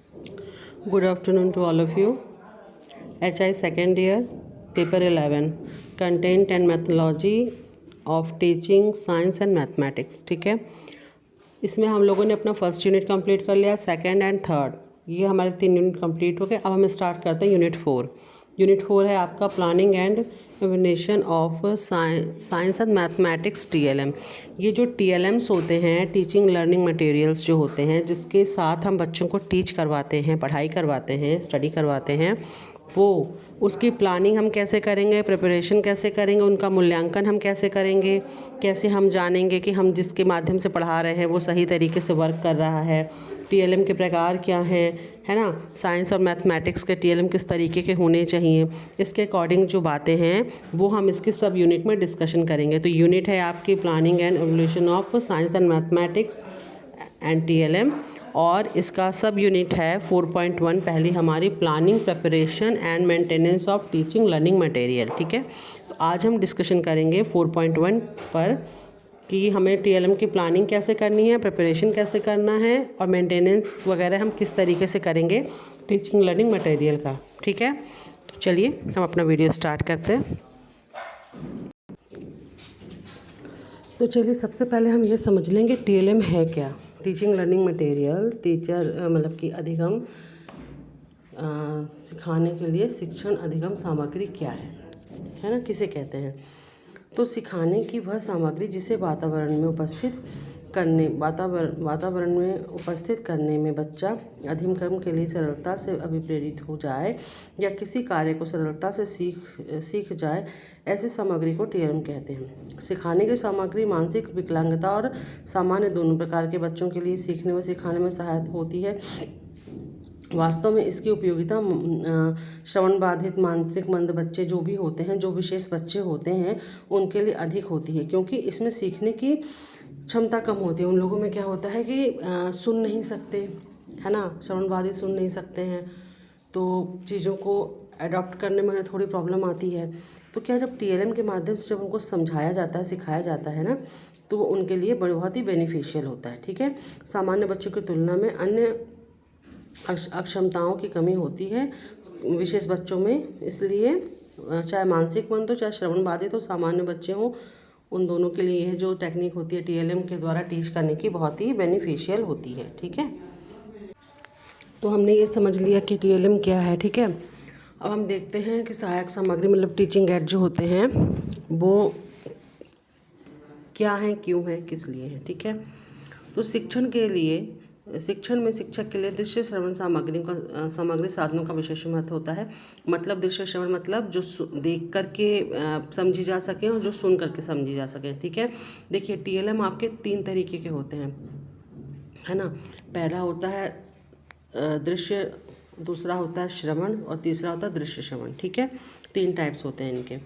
Good afternoon to all of you. HI second year, paper 11, content and methodology of teaching science and mathematics. ठीक है, इसमें हम लोगों ने अपना फर्स्ट यूनिट कंप्लीट कर लिया, सेकंड एंड थर्ड ये हमारे 3 यूनिट कंप्लीट हो गए। अब हम स्टार्ट करते हैं यूनिट 4। यूनिट 4 है आपका planning and combination of science and mathematics TLM। ये जो TLMs होते हैं, टीचिंग लर्निंग मटेरियल्स जो होते हैं, जिसके साथ हम बच्चों को टीच करवाते हैं, पढ़ाई करवाते हैं, स्टडी करवाते हैं, वो उसकी प्लानिंग हम कैसे करेंगे, प्रिपरेशन कैसे करेंगे, उनका मूल्यांकन हम कैसे करेंगे, कैसे हम जानेंगे कि हम जिसके माध्यम से पढ़ा रहे हैं वो सही तरीके से वर्क कर रहा है, TLM के प्रकार क्या हैं, है ना, साइंस और मैथमेटिक्स के TLM किस तरीके के होने चाहिए, इसके अकॉर्डिंग जो बातें हैं वो हम इसके सब यूनिट में डिस्कशन करेंगे। तो यूनिट है आपकी planning and evolution of science and mathematics and TLM, और इसका सब यूनिट है 4.1, पहली हमारी planning, preparation and maintenance of teaching learning material. ठीक है, तो आज हम डिस्कशन करेंगे 4.1 पर कि हमें TLM की प्लानिंग कैसे करनी है, प्रिपरेशन कैसे करना है, और मेंटेनेंस वगैरह हम किस तरीके से करेंगे टीचिंग लर्निंग मटेरियल का। ठीक है, तो चलिए हम अपना वीडियो स्टार्ट करते हैं। तो चलिए सबसे पहले हम ये समझ लेंगे TLM है क्या। टीचिंग लर्निंग मटेरियल, टीचर मतलब कि अधिगम सिखाने के लिए शिक्षण अधिगम सामग्री क्या है ना, किसे कहते हैं। तो सिखाने की वह सामग्री जिसे वातावरण में उपस्थित करने में बच्चा अधिगम के लिए सरलता से अभिप्रेरित हो जाए या किसी कार्य को सरलता से सीख जाए, ऐसी सामग्री को TLM कहते हैं। सिखाने की सामग्री मानसिक विकलांगता और सामान्य दोनों प्रकार के बच्चों के लिए सीखने व सिखाने में सहायक होती है। वास्तव में इसकी उपयोगिता श्रवण बाधित, मानसिक मंद बच्चे जो भी होते हैं, जो विशेष बच्चे होते हैं, उनके लिए अधिक होती है, क्योंकि इसमें सीखने की क्षमता कम होती है। उन लोगों में क्या होता है कि सुन नहीं सकते, है ना, श्रवण बाधित सुन नहीं सकते हैं, तो चीज़ों को अडॉप्ट करने में थोड़ी प्रॉब्लम आती है। तो क्या जब TLM के माध्यम से जब उनको समझाया जाता है, सिखाया जाता है ना, तो वो उनके लिए बहुत ही बेनिफिशियल होता है। ठीक है, सामान्य बच्चों की तुलना में अन्य अक्षमताओं की कमी होती है विशेष बच्चों में, इसलिए चाहे मानसिक मंद हो चाहे श्रवण बाधित हो, सामान्य बच्चे हों, उन दोनों के लिए यह जो टेक्निक होती है TLM के द्वारा टीच करने की बहुत ही बेनिफिशियल होती है। ठीक है, तो हमने ये समझ लिया कि TLM क्या है। ठीक है, अब हम देखते हैं कि सहायक सामग्री मतलब टीचिंग एड जो होते हैं वो क्या हैं, क्यों हैं, किस लिए हैं। ठीक है, तो शिक्षण में शिक्षक के लिए दृश्य श्रवण सामग्री साधनों का विशेष महत्व होता है। मतलब दृश्य श्रवण मतलब जो देख करके समझी जा सके और जो सुन करके समझी जा सके। ठीक है, देखिए TLM आपके 3 तरीके के होते हैं, है ना। पहला होता है दृश्य, दूसरा होता है श्रवण, और तीसरा होता है दृश्य श्रवण। ठीक है, 3 टाइप्स होते हैं इनके,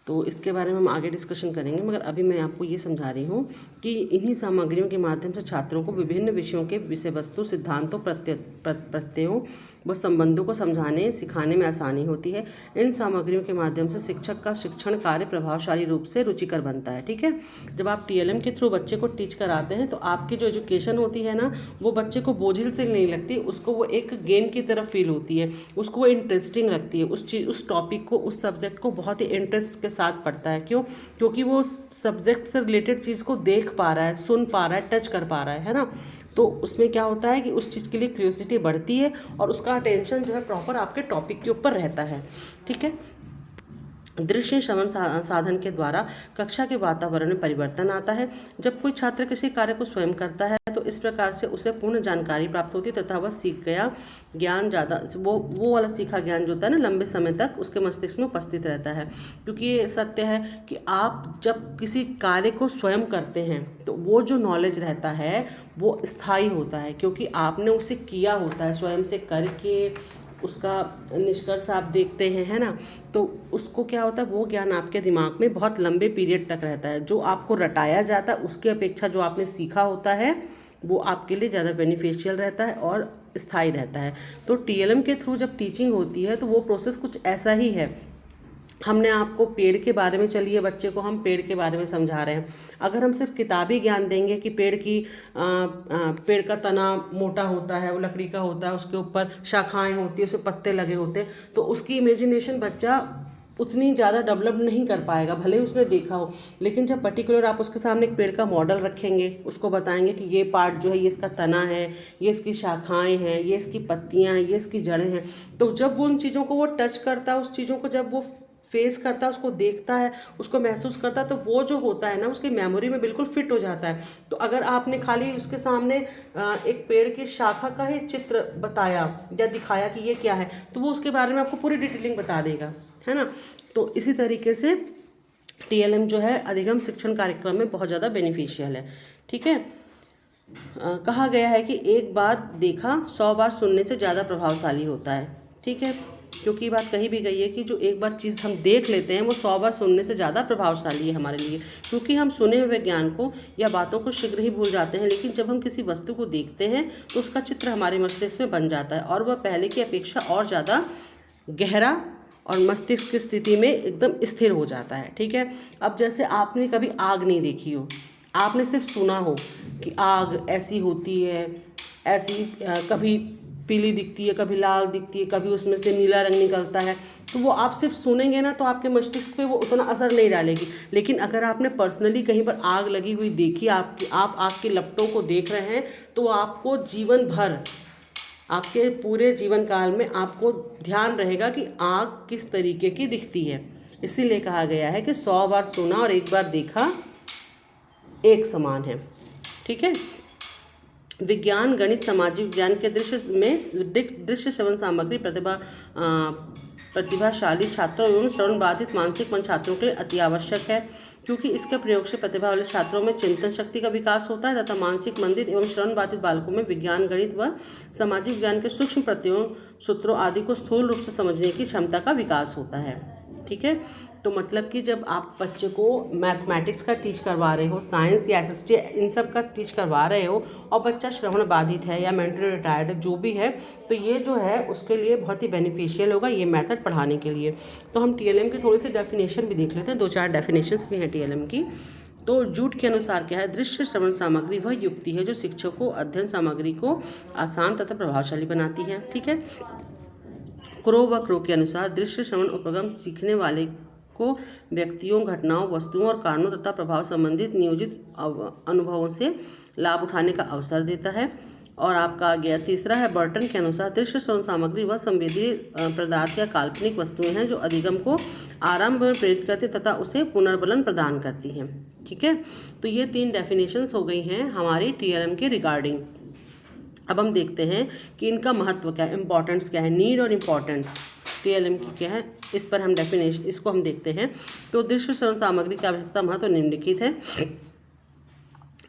तो इसके बारे में हम आगे डिस्कशन करेंगे, मगर अभी मैं आपको ये समझा रही हूँ कि इन्हीं सामग्रियों के माध्यम से छात्रों को विभिन्न विषयों के विषय वस्तु, सिद्धांतों, प्रत्ययों व संबंधों को समझाने सिखाने में आसानी होती है। इन सामग्रियों के माध्यम से शिक्षक का शिक्षण कार्य प्रभावशाली रूप से रुचिकर बनता है। ठीक है, जब आप TLM के थ्रू बच्चे को टीच कराते हैं तो आपकी जो एजुकेशन होती है ना, वो बच्चे को बोझिल से नहीं लगती, उसको वो एक गेम की तरफ फील होती है, उसको वो इंटरेस्टिंग लगती है, उस टॉपिक को, उस सब्जेक्ट को बहुत ही इंटरेस्ट के साथ पढ़ता है। क्यों? क्योंकि वो सब्जेक्ट से रिलेटेड चीज़ को देख पा रहा है, सुन पा रहा है, टच कर पा रहा है ना। तो उसमें क्या होता है कि उस चीज़ के लिए क्यूरियोसिटी बढ़ती है और उसका अटेंशन जो है प्रॉपर आपके टॉपिक के ऊपर रहता है। ठीक है, दृश्य श्रवण साधन के द्वारा कक्षा के वातावरण में परिवर्तन आता है। जब कोई छात्र किसी कार्य को स्वयं करता है तो इस प्रकार से उसे पूर्ण जानकारी प्राप्त होती है तथा वह सीख गया ज्ञान ज़्यादा वो वाला सीखा ज्ञान जो होता है ना, लंबे समय तक उसके मस्तिष्क में उपस्थित रहता है। क्योंकि ये सत्य है कि आप जब किसी कार्य को स्वयं करते हैं तो वो जो नॉलेज रहता है वो स्थायी होता है, क्योंकि आपने उसे किया होता है, स्वयं से करके उसका निष्कर्ष आप देखते हैं, है ना। तो उसको क्या होता है, वो ज्ञान आपके दिमाग में बहुत लंबे पीरियड तक रहता है। जो आपको रटाया जाता है उसकी अपेक्षा जो आपने सीखा होता है वो आपके लिए ज़्यादा बेनिफिशियल रहता है और स्थायी रहता है। तो TLM के थ्रू जब टीचिंग होती है तो वो प्रोसेस कुछ ऐसा ही है हमने आपको पेड़ के बारे में, चलिए बच्चे को हम पेड़ के बारे में समझा रहे हैं। अगर हम सिर्फ किताबी ज्ञान देंगे कि पेड़ का तना मोटा होता है, वो लकड़ी का होता है, उसके ऊपर शाखाएं होती है, उसमें पत्ते लगे होते हैं, तो उसकी इमेजिनेशन बच्चा उतनी ज़्यादा डेवलप नहीं कर पाएगा, भले ही उसने देखा हो। लेकिन जब पर्टिकुलर आप उसके सामने एक पेड़ का मॉडल रखेंगे, उसको बताएंगे कि ये पार्ट जो है ये इसका तना है, ये इसकी शाखाएं हैं, ये इसकी पत्तियां हैं, ये इसकी जड़ें हैं, तो जब वो उन चीज़ों को वो टच करता है, उस चीज़ों को जब वो फेस करता है, उसको देखता है, उसको महसूस करता है, तो वो जो होता है ना उसकी मेमोरी में बिल्कुल फिट हो जाता है। तो अगर आपने खाली उसके सामने एक पेड़ की शाखा का ही चित्र बताया या दिखाया कि ये क्या है, तो वो उसके बारे में आपको पूरी डिटेलिंग बता देगा, है ना। तो इसी तरीके से TLM जो है अधिगम शिक्षण कार्यक्रम में बहुत ज़्यादा बेनिफिशियल है। ठीक है, कहा गया है कि एक बार देखा 100 बार सुनने से ज़्यादा प्रभावशाली होता है। ठीक है, क्योंकि ये बात कही भी गई है कि जो एक बार चीज़ हम देख लेते हैं वो 100 बार सुनने से ज़्यादा प्रभावशाली है हमारे लिए, क्योंकि हम सुने हुए ज्ञान को या बातों को शीघ्र ही भूल जाते हैं, लेकिन जब हम किसी वस्तु को देखते हैं तो उसका चित्र हमारे मस्तिष्क में बन जाता है और वह पहले की अपेक्षा और ज़्यादा गहरा और मस्तिष्क की स्थिति में एकदम स्थिर हो जाता है। ठीक है, अब जैसे आपने कभी आग नहीं देखी हो, आपने सिर्फ सुना हो कि आग ऐसी होती है, ऐसी कभी पीली दिखती है, कभी लाल दिखती है, कभी उसमें से नीला रंग निकलता है, तो वो आप सिर्फ सुनेंगे ना तो आपके मस्तिष्क पे वो उतना असर नहीं डालेगी। लेकिन अगर आपने पर्सनली कहीं पर आग लगी हुई देखी, आप आग की लपटों को देख रहे हैं, तो आपको जीवन भर, आपके पूरे जीवन काल में आपको ध्यान रहेगा कि आग किस तरीके की दिखती है। इसीलिए कहा गया है कि 100 बार सुना और एक बार देखा एक समान है। ठीक है, विज्ञान, गणित, सामाजिक विज्ञान के दृश्य श्रवण सामग्री प्रतिभाशाली छात्रों एवं श्रवण बाधित मानसिक मंद छात्रों के लिए अति आवश्यक है, क्योंकि इसके प्रयोग से प्रतिभा वाले छात्रों में चिंतन शक्ति का विकास होता है तथा मानसिक मंदित एवं श्रवण बाधित बालकों में विज्ञान, गणित व सामाजिक विज्ञान के सूक्ष्म प्रत्ययों, सूत्रों आदि को स्थूल रूप से समझने की क्षमता का विकास होता है। ठीक है, तो मतलब कि जब आप बच्चे को मैथमेटिक्स का टीच करवा रहे हो, साइंस या SST इन सब का टीच करवा रहे हो और बच्चा श्रवण बाधित है या मेंटली रिटायर्ड है, जो भी है, तो ये जो है उसके लिए बहुत ही बेनिफिशियल होगा ये मेथड पढ़ाने के लिए। तो हम TLM की थोड़ी सी डेफिनेशन भी देख लेते हैं, 2-4 डेफिनेशंस भी हैं TLM की। तो जूट के अनुसार क्या है, दृश्य श्रवण सामग्री वह युक्ति है जो शिक्षक को अध्ययन सामग्री को आसान तथा प्रभावशाली बनाती है। ठीक है, क्रो व क्रो के अनुसार दृश्य श्रवण उपक्रम सीखने वाले को व्यक्तियों, घटनाओं, वस्तुओं और कारणों तथा प्रभाव संबंधित नियोजित अनुभवों से लाभ उठाने का अवसर देता है। और आपका आ गया तीसरा है बर्टन के अनुसार दृश्य श्रवण सामग्री वह संवेदी पदार्थ या काल्पनिक वस्तुएं हैं जो अधिगम को आरंभ में प्रेरित करती तथा उसे पुनर्बलन प्रदान करती हैं। ठीक है, तो ये 3 डेफिनेशंस हो गई हैं हमारी TLM के रिगार्डिंग। अब हम देखते हैं कि इनका महत्व क्या है, इंपॉर्टेंस क्या है, नीड और इम्पॉर्टेंस TLM की क्या है, इस पर हम इसको हम देखते हैं। तो दृश्य श्रवण सामग्री की आवश्यकता महत्व निम्नलिखित है।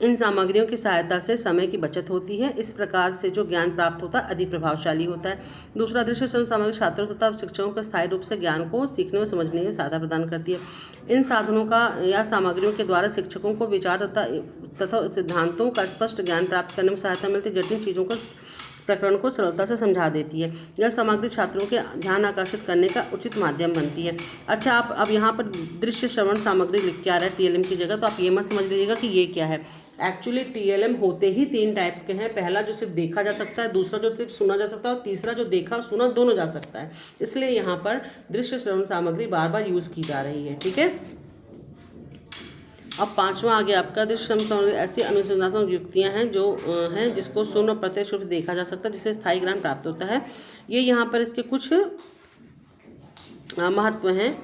इन सामग्रियों की सहायता से समय की बचत होती है, इस प्रकार से जो ज्ञान प्राप्त होता है अधिक प्रभावशाली होता है। दूसरा, दृश्य श्रवण सामग्री छात्रों तथा शिक्षकों को स्थायी रूप से ज्ञान को सीखने और समझने में सहायता प्रदान करती है। इन साधनों का या सामग्रियों के द्वारा शिक्षकों को विचार तथा सिद्धांतों का स्पष्ट ज्ञान प्राप्त करने में सहायता मिलती है, जटिल चीज़ों को प्रकरण को सरलता से समझा देती है। यह सामग्री छात्रों के ध्यान आकर्षित करने का उचित माध्यम बनती है। अच्छा, आप अब यहाँ पर दृश्य श्रवण सामग्री लिख के आ रहा है TLM की जगह, तो आप ये मत समझ लीजिएगा कि ये क्या है। एक्चुअली TLM होते ही 3 टाइप्स के हैं, पहला जो सिर्फ देखा जा सकता है, दूसरा जो सिर्फ सुना जा सकता है और तीसरा जो देखा सुना दोनों जा सकता है। इसलिए यहाँ पर दृश्य श्रवण सामग्री बार बार यूज़ की जा रही है। ठीक है, अब 5वां आ गया आपका दृश्य श्रवण सामग्री ऐसी अनुसंधात्मक युक्तियाँ हैं जो हैं जिसको सुन और प्रत्यक्ष रूप से देखा जा सकता है, जिससे स्थायी ज्ञान प्राप्त होता है। ये यहाँ पर इसके कुछ महत्व हैं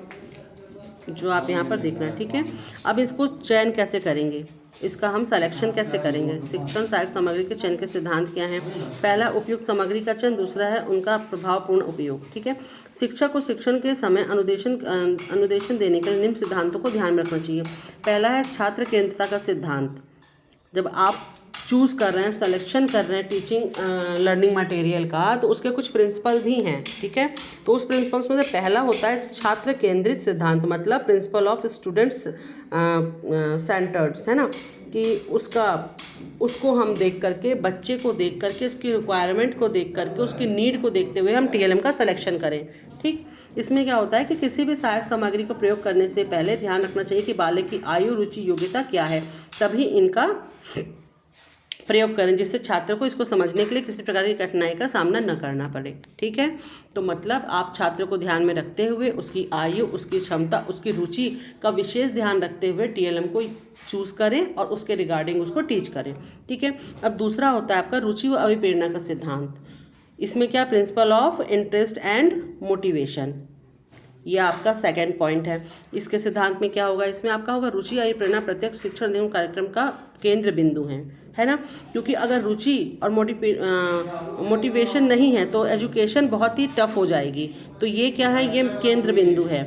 जो आप यहाँ पर देख रहे हैं। ठीक है, अब इसको चयन कैसे करेंगे, इसका हम सिलेक्शन कैसे करेंगे, शिक्षण सहायक सामग्री के चयन के सिद्धांत क्या हैं। पहला, उपयुक्त सामग्री का चयन, दूसरा है उनका प्रभावपूर्ण उपयोग। ठीक है, शिक्षक को शिक्षण के समय अनुदेशन देने के लिए निम्न सिद्धांतों को ध्यान में रखना चाहिए। पहला है छात्र केंद्रितता का सिद्धांत। जब आप चूज़ कर रहे हैं, सिलेक्शन कर रहे हैं टीचिंग लर्निंग मटेरियल का, तो उसके कुछ प्रिंसिपल भी हैं। ठीक है, तो उस प्रिंसिपल्स में से पहला होता है छात्र केंद्रित सिद्धांत, मतलब प्रिंसिपल ऑफ स्टूडेंट्स सेंटर्ड्स, है ना। कि उसको हम देख करके, बच्चे को देख करके, उसकी रिक्वायरमेंट को देख करके, उसकी नीड को देखते हुए हम TLM का सिलेक्शन करें। ठीक, इसमें क्या होता है कि किसी भी सहायक सामग्री को प्रयोग करने से पहले ध्यान रखना चाहिए कि बालक की आयु, रुचि, योग्यता क्या है, तभी इनका प्रयोग करें, जिससे छात्र को इसको समझने के लिए किसी प्रकार की कठिनाई का सामना न करना पड़े। ठीक है, तो मतलब आप छात्र को ध्यान में रखते हुए उसकी आयु, उसकी क्षमता, उसकी रुचि का विशेष ध्यान रखते हुए TLM को चूज़ करें और उसके रिगार्डिंग उसको टीच करें। ठीक है, अब दूसरा होता है आपका रुचि व अभिप्रेरणा का सिद्धांत। इसमें क्या, principle of interest and motivation, ये आपका सेकंड पॉइंट है। इसके सिद्धांत में क्या होगा, इसमें आपका होगा रुचि अभिप्रेरणा प्रत्येक शिक्षण एवं कार्यक्रम का केंद्र बिंदु है ना, क्योंकि अगर रुचि और मोटिवेशन नहीं है तो एजुकेशन बहुत ही टफ हो जाएगी। तो ये क्या है, ये केंद्र बिंदु है।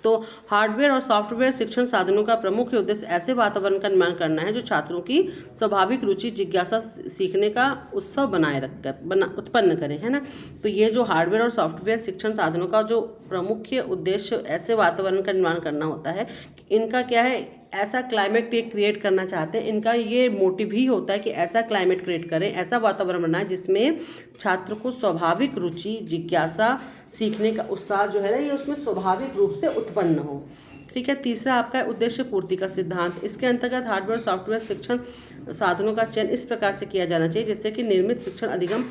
तो हार्डवेयर और सॉफ्टवेयर शिक्षण साधनों का प्रमुख उद्देश्य ऐसे वातावरण का निर्माण करना है जो छात्रों की स्वाभाविक रुचि, जिज्ञासा, सीखने का उत्सव बनाए रखकर उत्पन्न करें, है ना। तो ये जो हार्डवेयर और सॉफ्टवेयर शिक्षण साधनों का जो प्रमुख उद्देश्य ऐसे वातावरण का निर्माण करना होता है, इनका क्या है, ऐसा क्लाइमेट क्रिएट करना चाहते हैं। इनका ये मोटिव ही होता है कि ऐसा क्लाइमेट क्रिएट करें, ऐसा वातावरण बनाएं जिसमें छात्र को स्वाभाविक रुचि, जिज्ञासा, सीखने का उत्साह जो है ना, ये उसमें स्वाभाविक रूप से उत्पन्न हो। ठीक है, तीसरा आपका उद्देश्य पूर्ति का सिद्धांत। इसके अंतर्गत हार्डवेयर सॉफ्टवेयर शिक्षण साधनों का चयन इस प्रकार से किया जाना चाहिए जिससे कि निर्मित शिक्षण अधिगम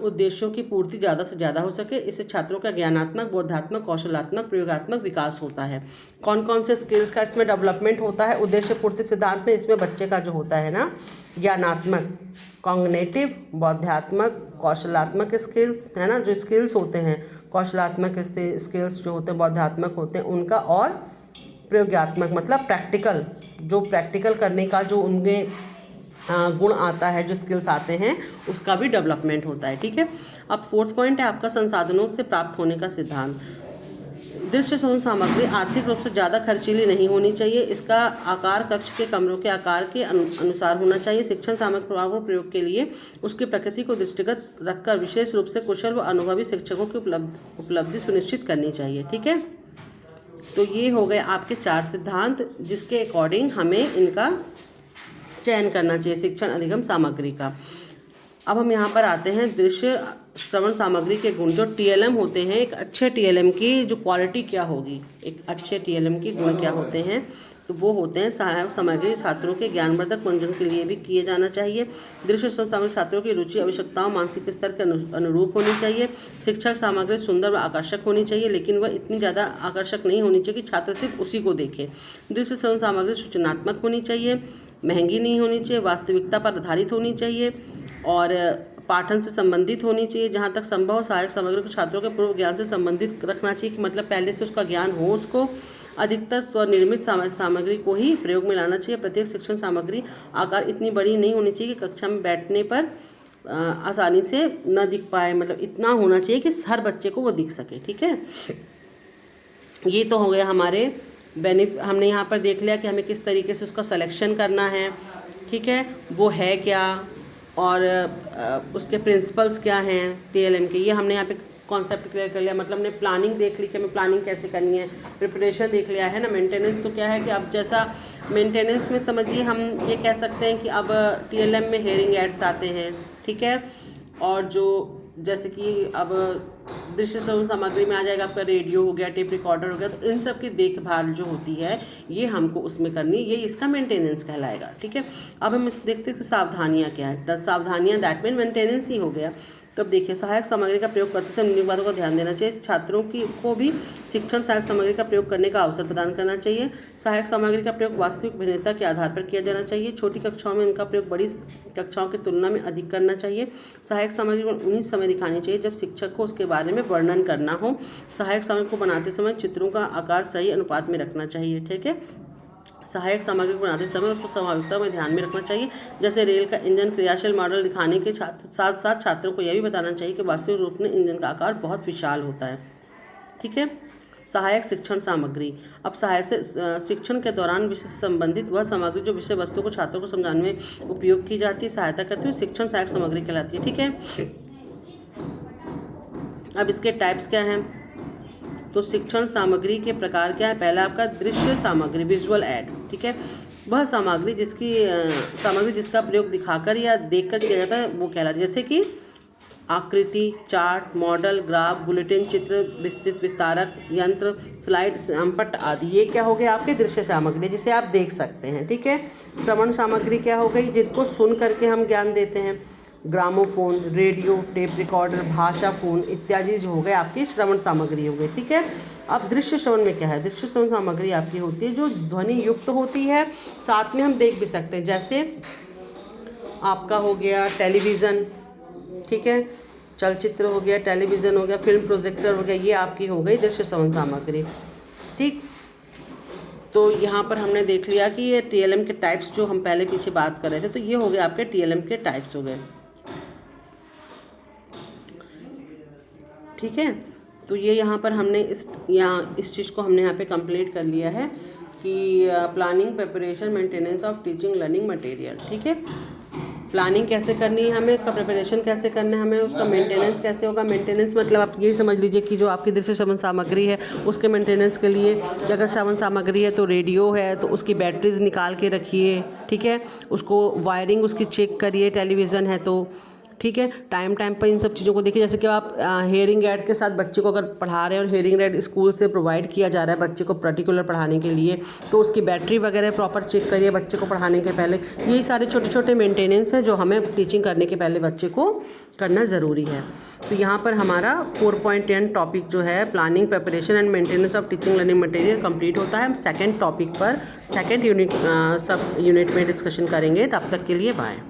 उद्देश्यों की पूर्ति ज़्यादा से ज़्यादा हो सके। इससे छात्रों का ज्ञानात्मक, बोधात्मक, कौशलात्मक, प्रयोगात्मक विकास होता है। कौन कौन से स्किल्स का इसमें डेवलपमेंट होता है उद्देश्य पूर्ति सिद्धांत में? इसमें बच्चे का जो होता है ना, ज्ञानात्मक, कॉग्निटिव, बौद्धात्मक, कौशलात्मक स्किल्स, है ना, जो स्किल्स होते हैं, कौशलात्मक स्किल्स जो होते हैं, बौद्धात्मक होते हैं उनका, और प्रयोगात्मक मतलब प्रैक्टिकल, जो प्रैक्टिकल करने का जो उनके गुण आता है, जो स्किल्स आते हैं, उसका भी डेवलपमेंट होता है। ठीक है, अब फोर्थ पॉइंट है आपका संसाधनों से प्राप्त होने का सिद्धांत। दृश्य श्रवण सामग्री आर्थिक रूप से ज़्यादा खर्चीली नहीं होनी चाहिए। इसका आकार कक्ष के कमरों के आकार के अनुसार होना चाहिए। शिक्षण सामग्री प्रयोग के लिए उसकी प्रकृति को दृष्टिगत रखकर विशेष रूप से कुशल व अनुभवी शिक्षकों की उपलब्धि सुनिश्चित करनी चाहिए। ठीक है, तो ये हो गए आपके 4 सिद्धांत जिसके अकॉर्डिंग हमें इनका चयन करना चाहिए शिक्षण अधिगम सामग्री का। अब हम यहाँ पर आते हैं दृश्य श्रवण सामग्री के गुण। जो TLM होते हैं, एक अच्छे TLM की जो क्वालिटी क्या होगी, एक अच्छे TLM के गुण क्या होते हैं, तो वो होते हैं सहायक सामग्री छात्रों के ज्ञानवर्धक मनोरंजन के लिए भी किए जाना चाहिए। दृश्य श्रवण सामग्री छात्रों की रुचि, आवश्यकताओं, मानसिक स्तर के अनुरूप होनी चाहिए। शिक्षक सामग्री सुंदर व आकर्षक होनी चाहिए, लेकिन वह इतनी ज़्यादा आकर्षक नहीं होनी चाहिए कि छात्र सिर्फ उसी को देखे। दृश्य श्रवण सामग्री सूचनात्मक होनी चाहिए, महंगी नहीं होनी चाहिए, वास्तविकता पर आधारित होनी चाहिए और पाठन से संबंधित होनी चाहिए। जहाँ तक संभव सहायक सामग्री को छात्रों के पूर्व ज्ञान से संबंधित रखना चाहिए, कि मतलब पहले से उसका ज्ञान हो उसको। अधिकतर स्वनिर्मित सामग्री को ही प्रयोग में लाना चाहिए। प्रत्येक शिक्षण सामग्री आकार इतनी बड़ी नहीं होनी चाहिए कि कक्षा में बैठने पर आसानी से न दिख पाए, मतलब इतना होना चाहिए कि हर बच्चे को वो दिख सके। ठीक है, ये तो हो गया हमारे हमने यहाँ पर देख लिया कि हमें किस तरीके से उसका सिलेक्शन करना है। ठीक है, वो है क्या और उसके प्रिंसिपल्स क्या हैं TLM के, ये हमने यहाँ पे कॉन्सेप्ट क्लियर कर लिया। मतलब हमने प्लानिंग देख ली कि हमें प्लानिंग कैसे करनी है, प्रिपरेशन देख लिया है ना। मेंटेनेंस तो क्या है कि अब जैसा मेंटेनेंस में समझिए हम ये कह सकते हैं कि अब TLM में हेयरिंग एड्स आते हैं। ठीक है, और जो जैसे कि अब दृश्य श्रवण सामग्री में आ जाएगा आपका रेडियो हो गया, टेप रिकॉर्डर हो गया, तो इन सब की देखभाल जो होती है ये हमको उसमें करनी, ये इसका मेंटेनेंस कहलाएगा। ठीक है, अब हम इस देखते हैं कि सावधानियाँ क्या है। सावधानियाँ दैट मीन मेंटेनेंस ही हो गया। तो अब देखिए, सहायक सामग्री का प्रयोग करते समय निम्न बातों का ध्यान देना चाहिए। छात्रों को भी शिक्षण सहायक सामग्री का प्रयोग करने का अवसर प्रदान करना चाहिए। सहायक सामग्री का प्रयोग वास्तविक भिन्नता के आधार पर किया जाना चाहिए। छोटी कक्षाओं में इनका प्रयोग बड़ी कक्षाओं की तुलना में अधिक करना चाहिए। सहायक सामग्री को उन्हीं समय दिखानी चाहिए जब शिक्षक को उसके बारे में वर्णन करना हो। सहायक सामग्री को बनाते समय चित्रों का आकार सही अनुपात में रखना चाहिए। ठीक है, सहायक सामग्री को बनाते समय उसको स्वाभाविकता में ध्यान में रखना चाहिए। जैसे रेल का इंजन क्रियाशील मॉडल दिखाने के साथ साथ छात्रों को यह भी बताना चाहिए कि वास्तविक रूप में इंजन का आकार बहुत विशाल होता है। ठीक है, सहायक शिक्षण सामग्री। अब सहायक से शिक्षण के दौरान विषय से संबंधित वह सामग्री जो विषय वस्तु को छात्रों को समझाने में उपयोग की जाती है, सहायता करती है, शिक्षण सहायक सामग्री कहलाती है। ठीक है, अब इसके टाइप्स क्या हैं? तो शिक्षण सामग्री के प्रकार क्या है? पहला आपका दृश्य सामग्री, विजुअल एड। ठीक है, वह सामग्री जिसका प्रयोग दिखाकर या देखकर किया जाता है वो कहलाती है। जैसे कि आकृति, चार्ट, मॉडल, ग्राफ, बुलेटिन, चित्र, विस्तृत विस्तारक यंत्र, स्लाइड, संपट आदि। ये क्या हो गया आपके दृश्य सामग्री जिसे आप देख सकते हैं, ठीक है। श्रवण सामग्री क्या हो गई, जिनको सुन करके हम ज्ञान देते हैं। ग्रामोफोन, रेडियो, टेप रिकॉर्डर, भाषा फोन इत्यादि जो हो गए आपकी श्रवण सामग्री हो गई, ठीक है। अब दृश्य श्रवण में क्या है, दृश्य श्रवण सामग्री आपकी होती है जो ध्वनि युक्त होती है, साथ में हम देख भी सकते हैं। जैसे आपका हो गया टेलीविज़न, ठीक है, चलचित्र हो गया, टेलीविज़न हो गया, फिल्म प्रोजेक्टर हो गया, ये आपकी हो गई दृश्य श्रवण सामग्री, ठीक। तो यहाँ पर हमने देख लिया कि ये टीएलएम के टाइप्स जो हम पहले पीछे बात कर रहे थे, तो ये हो गए आपके टीएलएम के टाइप्स हो गए, ठीक है। तो ये यहाँ पर हमने इस चीज़ को हमने यहाँ पे कंप्लीट कर लिया है कि planning, preparation, maintenance of teaching learning material, ठीक है। प्लानिंग कैसे करनी है हमें, उसका प्रिपरेशन कैसे करना है हमें, उसका मेंटेनेंस कैसे होगा। मेंटेनेंस मतलब आप यही समझ लीजिए कि जो आपकी दृश्य श्रवण सामग्री है उसके मेंटेनेंस के लिए कि अगर श्रवण सामग्री है तो रेडियो है तो उसकी बैटरीज निकाल के रखिए, ठीक है, उसको वायरिंग उसकी चेक करिए, टेलीविज़न है तो, ठीक है। टाइम पर इन सब चीज़ों को देखिए। जैसे कि आप हेयरिंग एड के साथ बच्चे को अगर पढ़ा रहे हैं और हेयरिंग एड स्कूल से प्रोवाइड किया जा रहा है बच्चे को पर्टिकुलर पढ़ाने के लिए, तो उसकी बैटरी वगैरह प्रॉपर चेक करिए बच्चे को पढ़ाने के पहले। यही सारे छोटे छोटे मेंटेनेंस हैं जो हमें टीचिंग करने के पहले बच्चे को करना ज़रूरी है। तो यहाँ पर हमारा 4.10 टॉपिक जो है planning, preparation and maintenance of teaching learning material complete होता है। हम सेकेंड टॉपिक पर सेकेंड यूनिट सब यूनिट में डिस्कशन करेंगे। तब तक के लिए बाय।